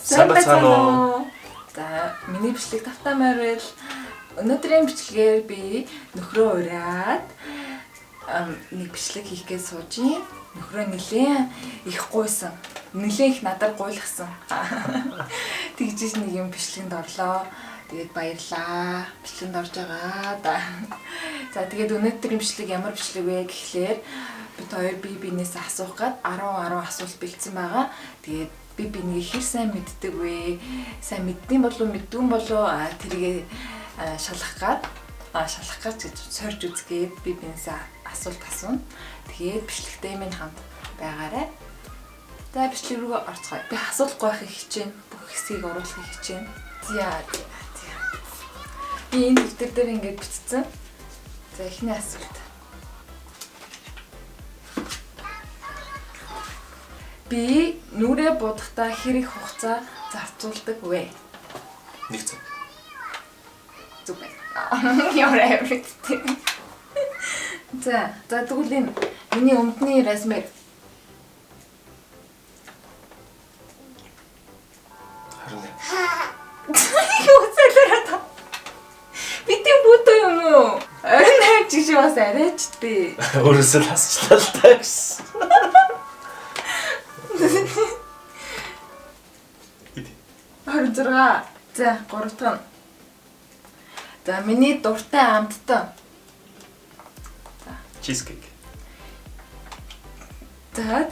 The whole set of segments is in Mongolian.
Сайн байна уу? За, миний бичлэг тавтай морил. Өнөөдрийн бичлэгээр би нөхрөө ураад нэг бичлэг хийхгээ сууж юм. Нөхрөө нэлээд их гуйсан. Нэлээд их надад гуйлгасан. Тэгжиж нэг юм бичлэгэнд орлоо. Тэгээд баярлаа. Бичлэгэнд орж байгаа. За, тэгээд өнөөдрийн бичлэг ямар бичлэг вэ гэхлээр бид хоёр бинээс асуух гээд 10 асуулт бэлдсэн байгаа. Тэгээд бинийг хэр сайн мэддэг вэ? Сайн мэддэм болов мэддэггүй болов тэрийг шалгах гэж сорж үзгээд бинээс асуулт асууна. Тэгээд бичлэгтэй минь хамт байгаарай. За бичлэг рүү орцгоё. Би асуулахгүй байхыг хичээнэ. Бүх хэсгийг оруулахыг хичээнэ. За. Би энэ дэвтэр дээр ингэж бичсэн. За эхний асуулт. Би нүрээ будахдаа хэр их хугацаа зарцуулдаг вэ? Нэг цаг. Зүг байна. Яарэ everything. За тэгвэл энэ миний өмдний размер. Харин. Юу цэлэрэ та? Би тийм бүдөө юм уу? Орон хайж шиг бас арайч дээ. Өөрөөсөө хасчлаа л таа гэсэн. 26. За 3 дахь нь. За миний дуртай амттан. За Cheesecake. За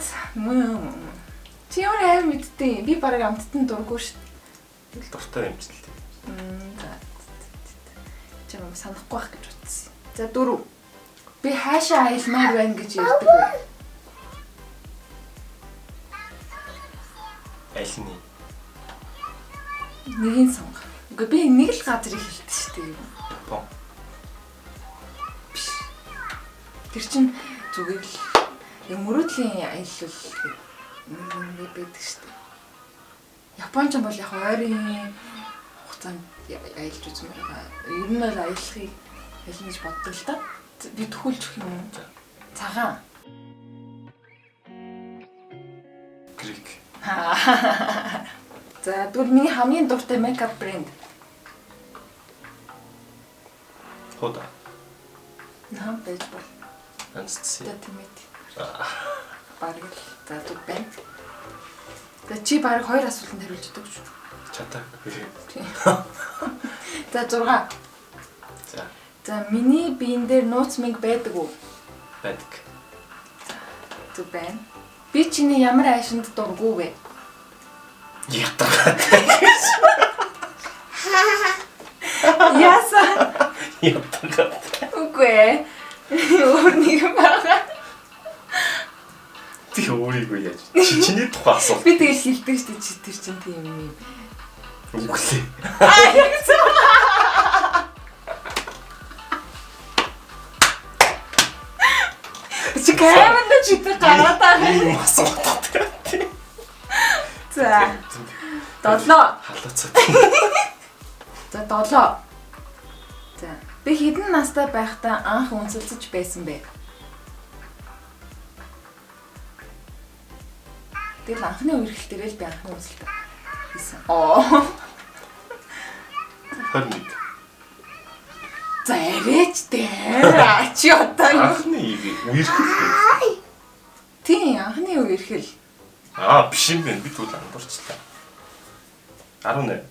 чи юу нэ мэдтээ? Би бараг амттан дурггүй шүү Тэгэл дуртай юм ч л тийм. За. Чамайг санахгүй байх гэж утсан. За 4. Би хаашаа аялмаар байна гэж ярьдаг вэ? Айлны. Нэгийг сонго. Үгүй би нэг л газрыг хэлдэг шүү дээ. Япон. Биш. Тэр чинь зүгээр л яг мөрөөдлийн аялал нэг байдаг шүү дээ. Японч бол яг ойрын хугацаанд аялж үзмээр байгаа. Ер нь бол аялахыг хэлнэ гэж боддог л та. Би төхүүлж өгөх юм уу? Цагаан. Грек. За тэгвэл миний хамгийн дуртай мейкап брэнд. Хода. Байж бол. Анцси. Тэмэт. Бараг л за зүг байна. За чи бараг 2 асуултанд хариулж өгдөг шүү. Чатаа. За 6. За миний биен дээр нууц мэг байдаг уу? Байдаг. Зүг байна. Би чиний ямар айшинд дурггүй вэ? Ятгаа. Яса. Ятгаа. Үгүй. Өөр нэг байгаа. Ти өөрийгөө яаж? Чиний тухай асуу. Би тэгэл хэлдэг шүү дээ чи тэр чинь тийм юм. Үгүй. Чи кайманд чи тэр гараад байгаа. Ийм асуултаа. За. 7. Халууцаа. За 7. За. Би хэдэн настай байхдаа анх үнсэлцэж байсан бэ? Тэгэл анхны үерхэл дээр л би анхны үнсэлтэй хийсэн. Оо. 21. За арайч дээ. Чи одоо Анхны үерхэл. тийм анхны үерхэл. Биш юм байна. Би тэгвэл андуурчлаа. 18.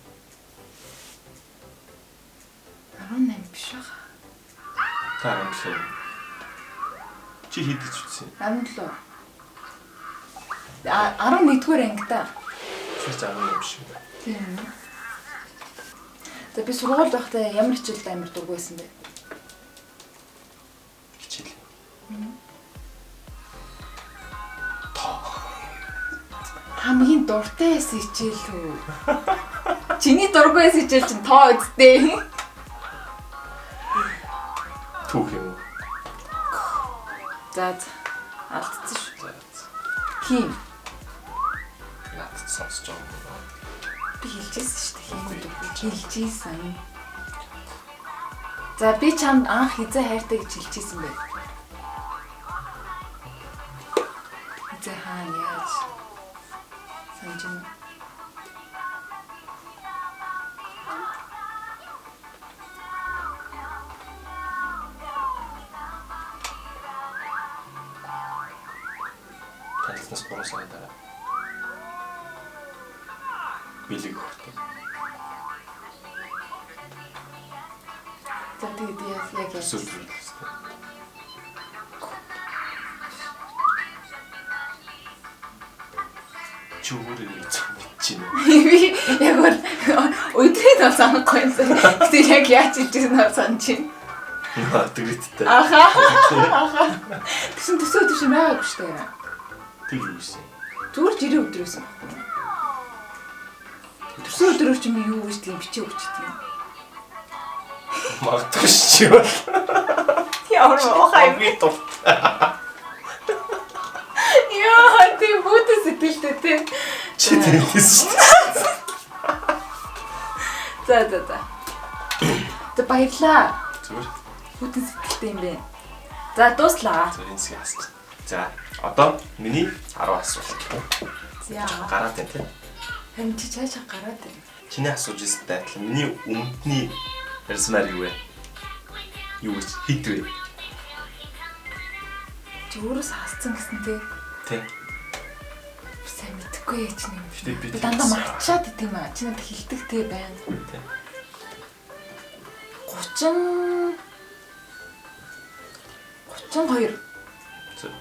18 биш байгаа. Та 17. Чи хийдэж үтсэн. 17. 11-р ангита. Чи 18 биш юм байна. Тийм. За би сургууль байхдаа ямар хичээлд амар дургүй байсан бэ? Хичээл. Хамгийн дуртай байсан хичээл үү? Чиний дургүй байсан хичээл чинь тоо үсттэй. Түүх юм уу? За алдсан шүү. Хин. Надад сонсож байгаа. Би хэлжсэн шүү дээ. Хин дургүй хэлжсэн. За би чамд анх хизээ хайртай гэж хэлчихсэн бэ? Хизээ хаана яаж? Санжин. Танилцнаас 3 сарын дараа. Билег өгдөг. За тэгээд яг Сүлжүүлсэн. Чүүрээ чинь. би яг өдрийн тал санахгүй юм. Гэтэ яг яаж ичсэн нь санаж байна. Тэгэттэй. Аха. Тэгсэн төсөө төш байгаагүй шүү дээ. Тэг юу гэсэн. Зүгээр жирийн өдрөөсөн байхгүй. Төсөө өдрөөр чи юу гэж тийм бичээ өгчтэй. Магадгүй шүү. Ямар мохай. Яа, тийм бүтэс сэтгэлтэй тий. Чи тэрээс шүү. За. Тэ баярлаа. Зүгээр. Бүтэс сэтгэлтэй юм бэ. За дууслаа. За энэ шиг асууж. За одоо миний 10 асуулт. За. Гараад байна тий. Харин чи цаашаа гараад байна. Чиний асууж ирсэнтэй адилхан миний өмнөдний ярьсмаар юу вэ? Юу гэж хит вэ? Чи өөрөөс хасцсан гэсэн тий. Тий. Сайн мэдэхгүй яа чи юм. Би Би дандаа марчаад идэм аа. Чи надад хилдэг тий байна. Тий. 32. Зөв.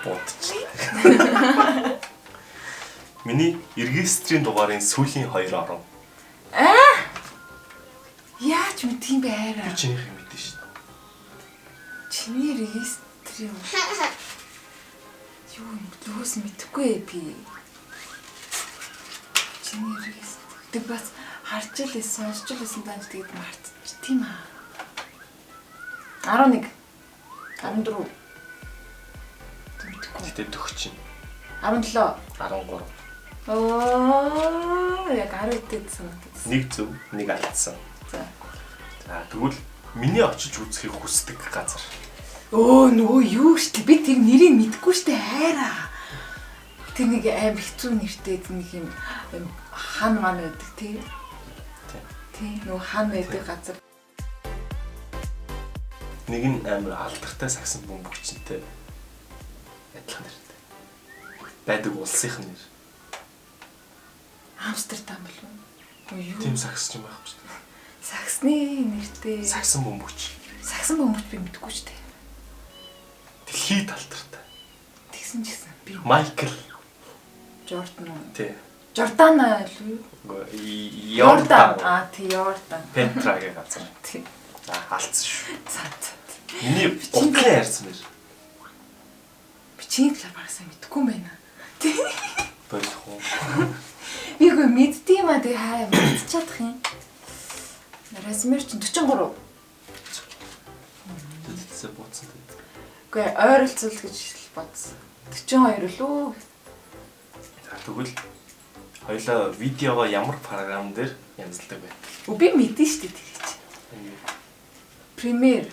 Бодчих. Миний регистрийн дугаарын сүүлийн 2 орон. Яаж мэдхийн бэ арай? Би чинийх юм мэдэн шүү дээ. Чиний регистрийн юу юм лөөс мэдэхгүй би. Чиний регистр. Тэг бас харж илээ сонсч илээсэн данж тэгээд мартчих тийм аа. 11. 14. Гэтэ төгч чинь 17. 13. Яг 10 дэд санагдсан. Нэг зөв, нэг алдсан. За. За тэгвэл миний очиж үзхийг хүсдэг газар. Нөгөө юу штэ би тэр нэрийг мэдэхгүй штэ хайраа. Тэр нэг аим хэцүү нэртэй нэг юм хан ман байдаг тий. Тий нөгөө хан байдаг газар. Нэг нь амар алдартай сагсан бөмбөгчөнтэй адилхан нэртэй. Байдаг улсынх нь нэр. Амстердам болов уу? Юу? Тийм сагс юм байхгүй шүү дээ. Саксны нэртэй. Сагсан бөмбөгч. Саксан бөмбөгч би мэдэхгүй штэ. Дэлхийд алдартай. Тэгсэн ч гэсэн би Майкл Jordan уу? тий. Jordan аа юу? Йордан. Тий Jordan. Петрагийн газар. Тий. За алдсан шүү. За. Миний гутлын ярьсан нэр. Би чиний талаар багсаа мэдэхгүй юм байна. Тий. Болох уу? Би гоо мэддэм аа тэг хаа мэдчихадах юм. Размер чинь 43. Тэтэсээ бууцсан. Үгүй ойролцол гэж бодсон. 42 лөө. За тэгвэл хоёлаа видеого ямар програм дээр янзалдаг вэ? Би мэдэн штэ тэр чинь. Premiere,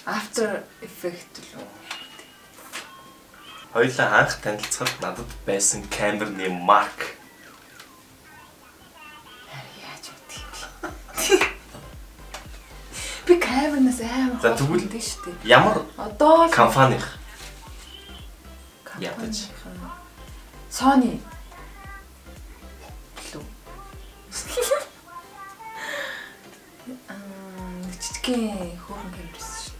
After Effect лөө. Хоёлаа анх танилцахад надад байсан камерны марк. Яаж үгүй. Би камернаас амар тэгвэл хоосон шүү дээ. Ямар Одоо компанийн ядаж Sony лөө. Жижигхэн хөөрхөн камерс шүү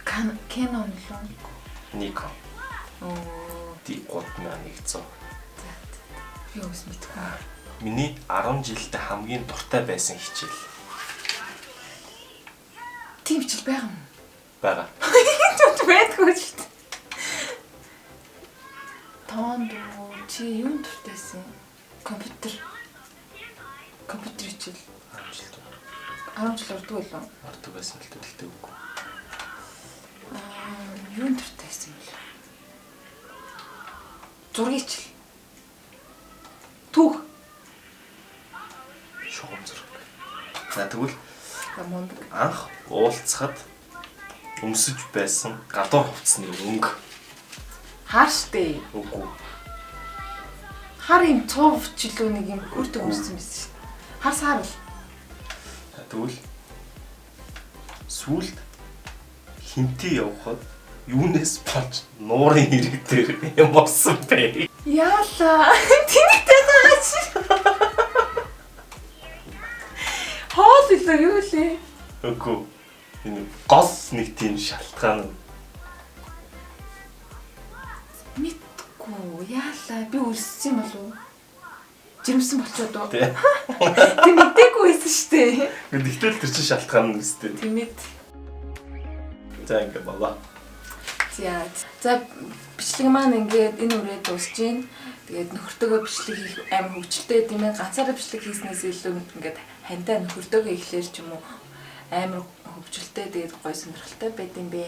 дээ. Canon лөө. Nikon Оо, D3100. би өөс мэдгүй. Миний 10 жилдээ хамгийн дуртай байсан хичээл Тийм хичээл байгаа юм. байгаа. Тут байдгүй шүү дээ. Тоонд чи юунд дуртайсан? Компьютер хичээл. 10 жил урдгүй болов. Ордог байсан л төлөвтэй үгүй. Юунд дуртайсан юм бэ? Зургийн хичээл. Түүх. Шугам зураг. За тэгвэл Мундаг. анх уулзахад өмсөж байсан гадуур хувцсны өнгө Хааштай. үгүй. Хар юм цов жилөө нэг юм өртөг өмссөн байсан шүү дээ. Хар саар л. Тэгвэл сүүлд хинтээ явхад юунес болж нуурын хэрэг дээр юм болсон бэ? Яалаа. Тэнийтэй гаач. Хоол илүү юу лээ? Үгүй. Энэ гол нэг тийм шалтгаан. Мэдгүй. Яалаа. Би үлссэн юм болов уу? Жирэмсэн болчиход уу? Тэ. Тэг мэдээгүй байсан шүү дээ. Гэхдээ тэр чинь шалтгаан нь үстэй. Тэмээд. За ингэ болоо. За бичлэг маань ингээд энэ үрээ дуусж гин. Тэгээд нөхөртөөгөө бичлэг хийх амар хөвгчлөлтэй юм ээ. Ганцаараа бичлэг хийснээс илүү ингээд хантай нөхөртөөгөө ихлээр ч юм уу амар хөвгчлөлтэй тэгээд гой сонирхолтой байд юм бэ.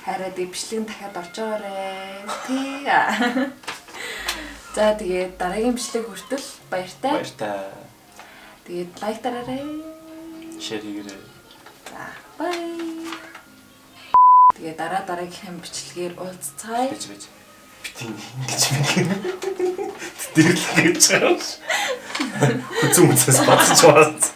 Хараа тэгээд бичлэг нь дахиад орж байгаарэ. Тий. За тэгээд дараагийн бичлэг хүртэл баяртай. Баяртай. Тэгээд лайк дараарай. Шеэр хийгээрэй. За бай. Тэгээ дараагийнхын бичлэгээр уулзцаая. Бич. Битэн ингэж мэг. Тэр л гэж байгаа юм. Хүзүүн үсээс бацж байгаа.